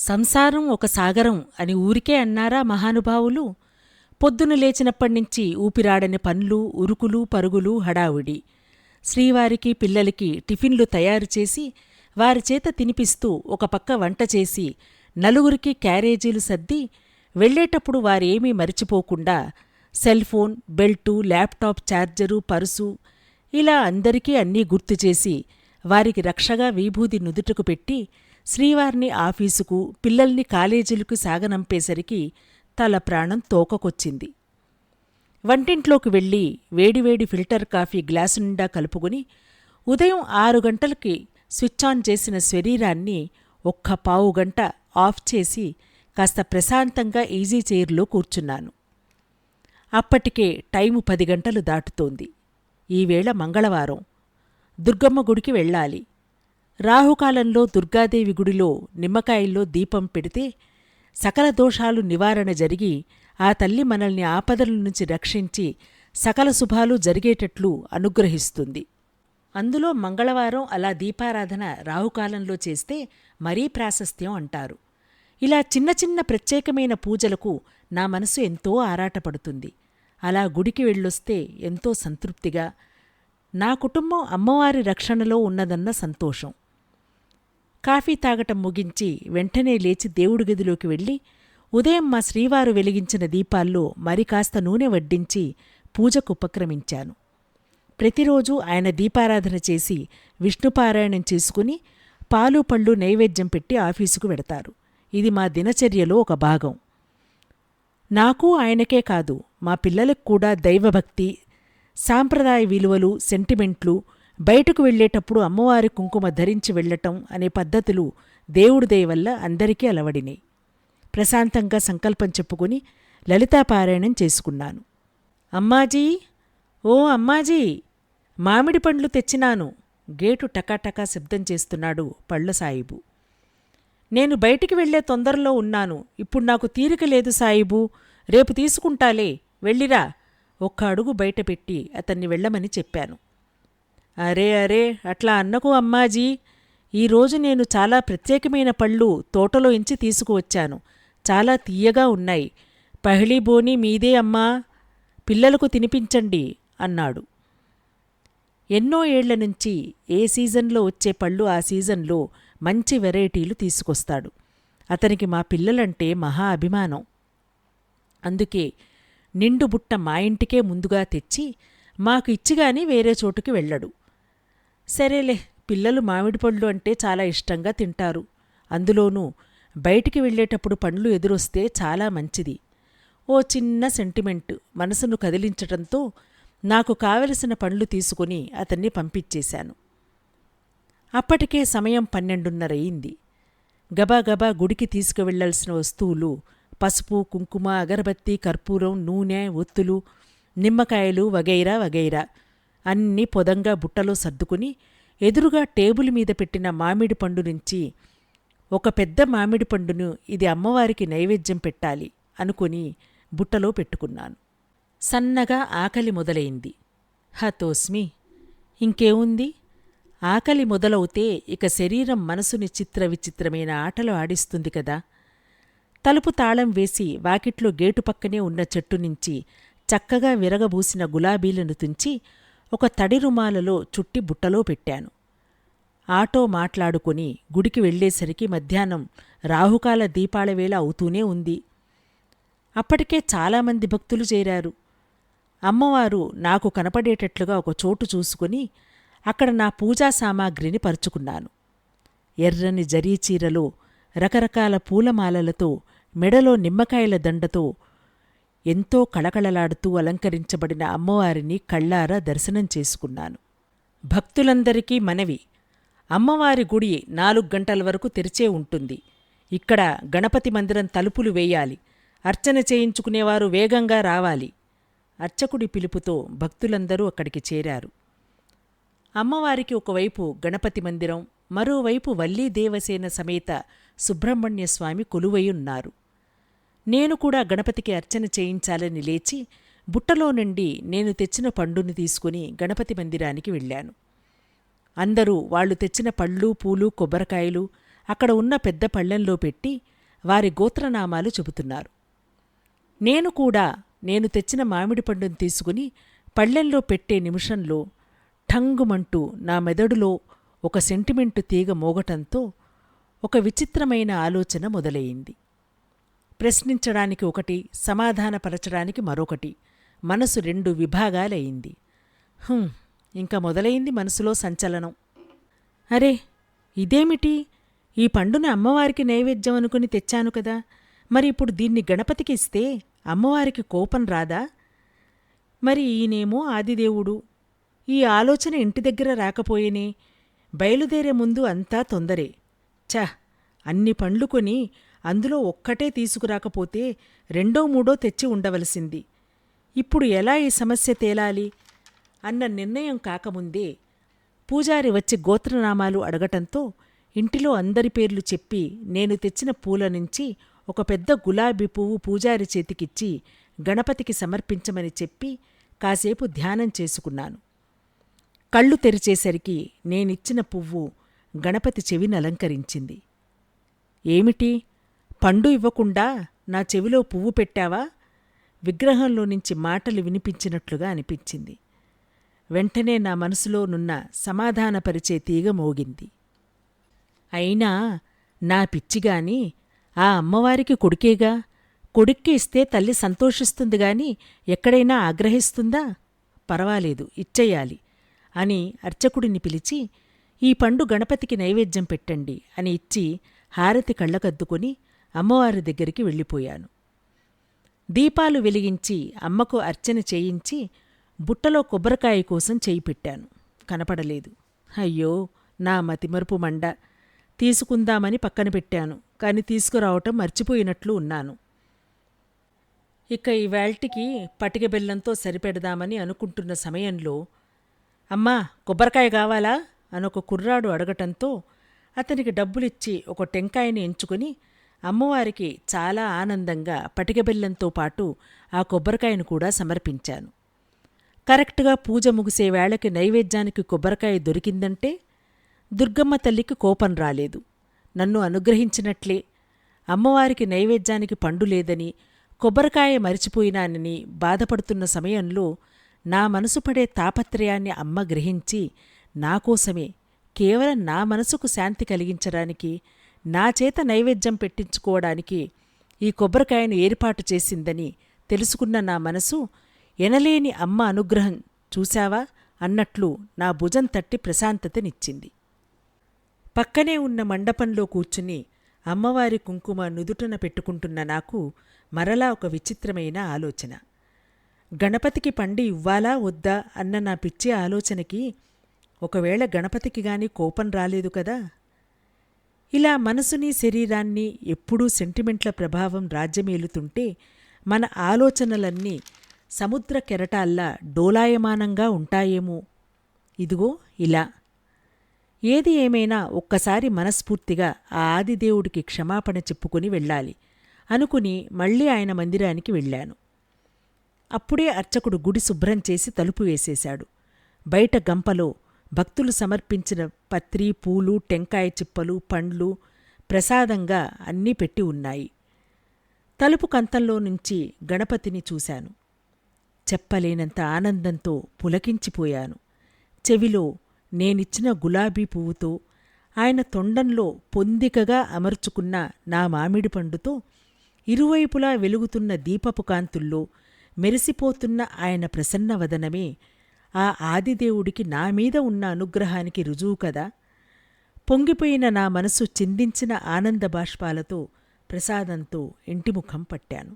సంసారం ఒక సాగరం అని ఊరికే అన్నారా మహానుభావులు? పొద్దున లేచినప్పటినుంచి ఊపిరాడని పన్లు, ఉరుకులు, పరుగులు, హడావుడి. శ్రీవారికి, పిల్లలకి టిఫిన్లు తయారుచేసి, వారిచేత తినిపిస్తూ ఒక పక్క వంటచేసి, నలుగురికి క్యారేజీలు సర్ది, వెళ్లేటప్పుడు వారేమీ మరిచిపోకుండా cellphone, belt, laptop charger, purse ఇలా అందరికీ అన్నీ గుర్తుచేసి, వారికి రక్షగా విభూది నుదుటకు పెట్టి, శ్రీవారిని ఆఫీసుకు, పిల్లల్ని కాలేజీలకు సాగనంపేసరికి తల ప్రాణం తోకకొచ్చింది. వంటింట్లోకి వెళ్ళి వేడివేడి ఫిల్టర్ కాఫీ గ్లాసు నిండా కలుపుకుని ఉదయం 6 గంటలకి స్విచ్ ఆన్ చేసిన శరీరాన్ని ఒక్క పావుగంట ఆఫ్ చేసి కాస్త ప్రశాంతంగా ఈజీ చైర్లో కూర్చున్నాను. అప్పటికే టైము 10 గంటలు దాటుతోంది. ఈవేళ మంగళవారం. దుర్గమ్మ గుడికి వెళ్ళాలి. రాహుకాలంలో దుర్గాదేవి గుడిలో నిమ్మకాయల్లో దీపం పెడితే సకల దోషాలు నివారణ జరిగి ఆ తల్లి మనల్ని ఆపదల నుంచి రక్షించి సకల శుభాలు జరిగేటట్లు అనుగ్రహిస్తుంది. అందులో మంగళవారం అలా దీపారాధన రాహుకాలంలో చేస్తే మరీ ప్రాశస్త్యం అంటారు. ఇలా చిన్న చిన్న ప్రత్యేకమైన పూజలకు నా మనసు ఎంతో ఆరాటపడుతుంది. అలా గుడికి వెళ్ళొస్తే ఎంతో సంతృప్తిగా, నా కుటుంబం అమ్మవారి రక్షణలో ఉన్నదన్న సంతోషం. కాఫీ తాగటం ముగించి వెంటనే లేచి దేవుడి గదిలోకి వెళ్ళి ఉదయం మా శ్రీవారు వెలిగించిన దీపాల్లో మరి కాస్త నూనె వడ్డించి పూజకు ఉపక్రమించాను. ప్రతిరోజూ ఆయన దీపారాధన చేసి విష్ణుపారాయణం చేసుకుని పాలు పళ్ళు నైవేద్యం పెట్టి ఆఫీసుకు వెడతారు. ఇది మా దినచర్యలో ఒక భాగం. నాకు ఆయనకే కాదు, మా పిల్లలకు కూడా దైవభక్తి, సాంప్రదాయ విలువలు, సెంటిమెంట్లు, బయటకు వెళ్లేటప్పుడు అమ్మవారి కుంకుమ ధరించి వెళ్లటం అనే పద్ధతులు దేవుడి దయ వల్ల అందరికీ అలవడినాయి. ప్రశాంతంగా సంకల్పం చెప్పుకుని లలితాపారాయణం చేసుకున్నాను. అమ్మాజీ, ఓ అమ్మాజీ, మామిడి పండ్లు తెచ్చినాను. గేటు టకాటకా శబ్దం చేస్తున్నాడు పళ్ళ సాయిబు. నేను బయటికి వెళ్లే తొందరలో ఉన్నాను. ఇప్పుడు నాకు తీరిక లేదు సాయిబు, రేపు తీసుకుంటాలే, వెళ్ళిరా. ఒక్క అడుగు బయటపెట్టి అతన్ని వెళ్ళమని చెప్పాను. అరే అరే, అట్లా అన్నకు అమ్మాజీ, ఈరోజు నేను చాలా ప్రత్యేకమైన పళ్ళు తోటలో ఇంచి తీసుకువచ్చాను. చాలా తీయగా ఉన్నాయి. పహళీ బోని మీదే అమ్మా, పిల్లలకు తినిపించండి అన్నాడు. ఎన్నో ఏళ్లనుంచి ఏ సీజన్లో వచ్చే పళ్ళు ఆ సీజన్లో మంచి వెరైటీలు తీసుకొస్తాడు. అతనికి మా పిల్లలంటే మహా అభిమానం. అందుకే నిండు బుట్ట మా ఇంటికే ముందుగా తెచ్చి మాకు ఇచ్చిగాని వేరే చోటుకి వెళ్ళడు. సరేలే, పిల్లలు మామిడి పళ్ళు అంటే చాలా ఇష్టంగా తింటారు. అందులోనూ బయటికి వెళ్లేటప్పుడు పండ్లు ఎదురొస్తే చాలా మంచిది. ఓ చిన్న సెంటిమెంటు మనసును కదిలించటంతో నాకు కావలసిన పండ్లు తీసుకుని అతన్ని పంపించేశాను. అప్పటికే సమయం 12:30 అయింది. గబాగబా గుడికి తీసుకువెళ్లాల్సిన వస్తువులు పసుపు, కుంకుమ, అగరబత్తి, కర్పూరం, నూనె, ఒత్తులు, నిమ్మకాయలు వగైరా వగైరా అన్నీ పొదంగా బుట్టలో సర్దుకుని ఎదురుగా టేబుల్ మీద పెట్టిన మామిడి పండు నుంచి ఒక పెద్ద మామిడి పండును ఇది అమ్మవారికి నైవేద్యం పెట్టాలి అనుకుని బుట్టలో పెట్టుకున్నాను. సన్నగా ఆకలి మొదలైంది. హతోస్మి. ఇంకేముంది? ఆకలి మొదలవుతే ఇక శరీరం మనసుని చిత్ర విచిత్రమైన ఆటలు ఆడిస్తుంది కదా. తలుపు తాళం వేసి వాకిట్లో గేటు పక్కనే ఉన్న చెట్టు నుంచి చక్కగా విరగబూసిన గులాబీలను తుంచి ఒక తడి రుమాలలో చుట్టి బుట్టలో పెట్టాను. ఆటో మాట్లాడుకుని గుడికి వెళ్లేసరికి మధ్యాహ్నం రాహుకాల దీపాలవేళ అవుతూనే ఉంది. అప్పటికే చాలామంది భక్తులు చేరారు. అమ్మవారు నాకు కనపడేటట్లుగా ఒక చోటు చూసుకుని అక్కడ నా పూజా సామాగ్రిని పరుచుకున్నాను. ఎర్రని జరీచీరలో రకరకాల పూలమాలలతో మెడలో నిమ్మకాయల దండతో ఎంతో కళకళలాడుతూ అలంకరించబడిన అమ్మవారిని కళ్ళారా దర్శనం చేసుకున్నాను. భక్తులందరికీ మనవి, అమ్మవారి గుడి 4 గంటల వరకు తెరిచే ఉంటుంది. ఇక్కడ గణపతి మందిరం తలుపులు వేయాలి. అర్చన చేయించుకునేవారు వేగంగా రావాలి. అర్చకుడి పిలుపుతో భక్తులందరూ అక్కడికి చేరారు. అమ్మవారికి ఒకవైపు గణపతి మందిరం, మరోవైపు వల్లీ దేవసేన సమేత సుబ్రహ్మణ్యస్వామి కొలువైయున్నారు. నేను కూడా గణపతికి అర్చన చేయించాలని లేచి బుట్టలో నుండి నేను తెచ్చిన పండుని తీసుకుని గణపతి మందిరానికి వెళ్ళాను. అందరూ వాళ్లు తెచ్చిన పళ్ళు, పూలు, కొబ్బరికాయలు అక్కడ ఉన్న పెద్ద పళ్ళెంలో పెట్టి వారి గోత్రనామాలు చెబుతున్నారు. నేను కూడా నేను తెచ్చిన మామిడి పండును తీసుకుని పళ్ళెంలో పెట్టే నిమిషంలో ఠంగుమంటూ నా మెదడులో ఒక సెంటిమెంటు తీగ మోగటంతో ఒక విచిత్రమైన ఆలోచన మొదలయింది. ప్రశ్నించడానికి ఒకటి, సమాధానపరచడానికి మరొకటి. మనసు 2 విభాగాలయింది. ఇంక మొదలైంది మనసులో సంచలనం. అరే, ఇదేమిటి? ఈ పండుని అమ్మవారికి నైవేద్యం అనుకుని తెచ్చాను కదా, మరి ఇప్పుడు దీన్ని గణపతికి ఇస్తే అమ్మవారికి కోపం రాదా? మరి ఈయనేమో ఆదిదేవుడు. ఈ ఆలోచన ఇంటి దగ్గర రాకపోయేనే. బయలుదేరే ముందు అంతా తొందరే. అన్ని పండ్లు కొని అందులో ఒక్కటే తీసుకురాకపోతే 2, 3 తెచ్చి ఉండవలసింది. ఇప్పుడు ఎలా ఈ సమస్య తేలాలి అన్న నిర్ణయం కాకముందే పూజారి వచ్చి గోత్రనామాలు అడగటంతో ఇంటిలో అందరి పేర్లు చెప్పి నేను తెచ్చిన పూల నుంచి ఒక పెద్ద గులాబీ పువ్వు పూజారి చేతికిచ్చి గణపతికి సమర్పించమని చెప్పి కాసేపు ధ్యానం చేసుకున్నాను. కళ్ళు తెరిచేసరికి నేనిచ్చిన పువ్వు గణపతి చెవినలంకరించింది. ఏమిటి, పండు ఇవ్వకుండా నా చెవిలో పువ్వు పెట్టావా? విగ్రహంలో నుంచి మాటలు వినిపించినట్లుగా అనిపించింది. వెంటనే నా మనసులోనున్న సమాధానపరిచే తీగ మోగింది. అయినా నా పిచ్చిగాని ఆ అమ్మవారికి కొడుకేగా, కొడుక్కి ఇస్తే తల్లి సంతోషిస్తుందిగాని ఎక్కడైనా ఆగ్రహిస్తుందా? పర్వాలేదు, ఇచ్చెయ్యాలి అని అర్చకుడిని పిలిచి ఈ పండు గణపతికి నైవేద్యం పెట్టండి అని ఇచ్చి హారతి కళ్ళకద్దుకొని అమ్మవారి దగ్గరికి వెళ్ళిపోయాను. దీపాలు వెలిగించి అమ్మకు అర్చన చేయించి బుట్టలో కొబ్బరికాయ కోసం చేయి పెట్టాను. కనపడలేదు. అయ్యో, నా మతిమరుపు మండ. తీసుకుందామని పక్కన పెట్టాను, కాని తీసుకురావటం మర్చిపోయినట్లు ఉన్నాను. ఇక ఈవేళ్టికి పటిక బెల్లంతో సరిపెడదామని అనుకుంటున్న సమయంలో అమ్మా, కొబ్బరికాయ కావాలా అనొక కుర్రాడు అడగటంతో అతనికి డబ్బులిచ్చి ఒక టెంకాయని ఎంచుకుని అమ్మవారికి చాలా ఆనందంగా పటిక బెల్లంతో పాటు ఆ కొబ్బరికాయను కూడా సమర్పించాను. కరెక్ట్గా పూజ ముగిసే వేళకి నైవేద్యానికి కొబ్బరికాయ దొరికిందంటే దుర్గమ్మ తల్లికి కోపం రాలేదు. నన్ను అనుగ్రహించినట్లే. అమ్మవారికి నైవేద్యానికి పండు లేదని, కొబ్బరికాయ మరిచిపోయినానని బాధపడుతున్న సమయంలో నా మనసు పడే తాపత్రయాన్ని అమ్మ గ్రహించి నాకోసమే, కేవలం నా మనసుకు శాంతి కలిగించడానికి, నా చేత నైవేద్యం పెట్టించుకోవడానికి ఈ కొబ్బరికాయను ఏర్పాటు చేసిందని తెలుసుకున్న నా మనసు ఎనలేని అమ్మ అనుగ్రహం చూశావా అన్నట్లు నా భుజం తట్టి ప్రశాంతతనిచ్చింది. పక్కనే ఉన్న మండపంలో కూర్చుని అమ్మవారి కుంకుమ నుదుటన పెట్టుకుంటున్న నాకు మరలా ఒక విచిత్రమైన ఆలోచన. గణపతికి పండి ఇవ్వాలా వద్దా అన్న నా పిచ్చి ఆలోచనకి ఒకవేళ గణపతికి గాని కోపం రాలేదు కదా. ఇలా మనసుని శరీరాన్ని ఎప్పుడూ సెంటిమెంట్ల ప్రభావం రాజ్యమేలుతుంటే మన ఆలోచనలన్నీ సముద్ర కెరటాల్లా డోలాయమానంగా ఉంటాయేమో. ఇదిగో ఇలా. ఏది ఏమైనా ఒక్కసారి మనస్ఫూర్తిగా ఆ ఆదిదేవుడికి క్షమాపణ చెప్పుకుని వెళ్ళాలి అనుకుని మళ్లీ ఆయన మందిరానికి వెళ్ళాను. అప్పుడే అర్చకుడు గుడి శుభ్రం చేసి తలుపు వేసేశాడు. బయట గంపలో భక్తులు సమర్పించిన పత్రి, పూలు, టెంకాయ చిప్పలు, పండ్లు ప్రసాదంగా అన్నీ పెట్టి ఉన్నాయి. తలుపు కంతంలో నుంచి గణపతిని చూశాను. చెప్పలేనంత ఆనందంతో పులకించిపోయాను. చెవిలో నేనిచ్చిన గులాబీ పువ్వుతో, ఆయన తొండంలో పొందికగా అమర్చుకున్న నా మామిడి పండుతో, ఇరువైపులా వెలుగుతున్న దీపపు కాంతుల్లో మెరిసిపోతున్న ఆయన ప్రసన్నవదనమే ఆ ఆదిదేవుడికి నామీద ఉన్న అనుగ్రహానికి రుజువు కదా. పొంగిపోయిన నా మనసు చిందించిన ఆనంద బాష్పాలతో ప్రసాదంతో ఇంటిముఖం పట్టాను.